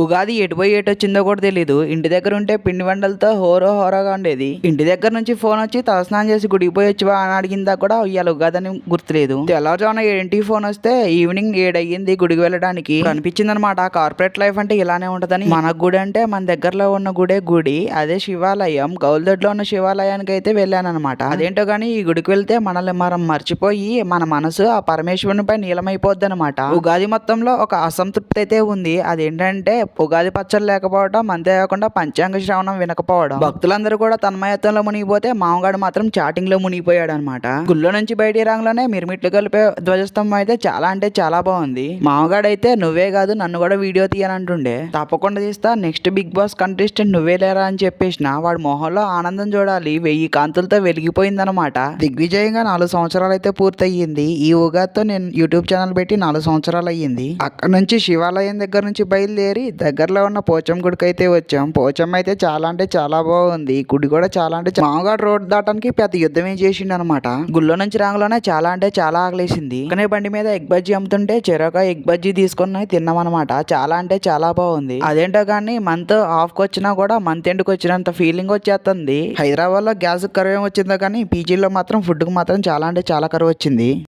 ఉగాది ఎటుపోయి ఎటొచ్చిందో కూడా తెలీదు. ఇంటి దగ్గర ఉంటే పిండి వంటలతో హోరాగా ఉండేది. ఇంటి దగ్గర నుంచి ఫోన్ వచ్చి తలస్నానం చేసి గుడికి పోయి వచ్చివా అని అడిగిందా కూడా ఇవాళ ఉగాది అని గుర్తులేదు. తెల్లవారుజామున 7ంటికి ఫోన్ వస్తే ఈవినింగ్ 7 అయ్యింది గుడికి వెళ్ళడానికి. అనిపించింది అనమాట కార్పొరేట్ లైఫ్ అంటే ఇలానే ఉంటదని. మన గుడి అంటే మన దగ్గరలో ఉన్న గుడి అదే శివాలయం. గౌల్దొడ్లో ఉన్న శివాలయానికి అయితే వెళ్ళానమాట. అదేంటో గానీ ఈ గుడికి వెళ్తే మనల్ని మనం మర్చిపోయి మన మనసు ఆ పరమేశ్వరుని పై నీలమైపోద్ది అనమాట. ఉగాది మొత్తంలో ఒక అసంతృప్తి అయితే ఉంది. అదేంటంటే ఉగాది పచ్చడి లేకపోవడం, అంతేకాకుండా పంచాంగ శ్రవణం వినకపోవడం. భక్తులందరూ కూడా తన్మయత్వంలో మునిగిపోతే మామగాడు మాత్రం చాటింగ్ లో మునిగిపోయాడు అనమాట. గుళ్ళో నుంచి బయటికి రాగానే మిరుమిట్లు కలిపే ధ్వజస్తంభం అయితే చాలా అంటే చాలా బాగుంది. మామగాడైతే నువ్వే కాదు నన్ను కూడా వీడియో తీయనంటుండే. తప్పకుండా తీస్తా, నెక్స్ట్ బిగ్ బాస్ కంటెస్టెంట్ నువ్వే లేరా అని చెప్పేసిన వాడి మొహంలో ఆనందం చూడాలి 1000 కాంతులతో వెలిగిపోయిందనమాట. దిగ్విజయంగా 4 సంవత్సరాలు అయితే పూర్తయ్యింది. ఈ ఉగాదితో నేను యూట్యూబ్ ఛానల్ పెట్టి 4 సంవత్సరాలు అయ్యింది. అక్కడ నుంచి శివాలయం దగ్గర నుంచి బయలుదేరి దగ్గరలో ఉన్న పోచం గుడికి అయితే వచ్చాం. పోచం అయితే చాలా అంటే చాలా బాగుంది. గుడి కూడా చాలా అంటే మామగాడు రోడ్ దాటానికి పెద్ద యుద్ధమే చేసిండు అనమాట. గుళ్ళో నుంచి రాంగలోనే చాలా అంటే చాలా ఆగలేసింది. కానీ బండి మీద ఎగ్ బజ్జీ అమ్ముతుంటే చెరొక ఎగ్ బజ్జీ తీసుకొని తిన్నాం అనమాట. చాలా అంటే చాలా బాగుంది. అదేంటో కానీ మంత్ ఆఫ్ కి వచ్చినా కూడా మంత్ ఎండ్కి వచ్చినంత ఫీలింగ్ వచ్చేస్తుంది. హైదరాబాద్ లో గ్యాస్ కరువు ఏం వచ్చిందో కానీ పీజీలో మాత్రం ఫుడ్ కు మాత్రం చాలా అంటే చాలా కరువు వచ్చింది.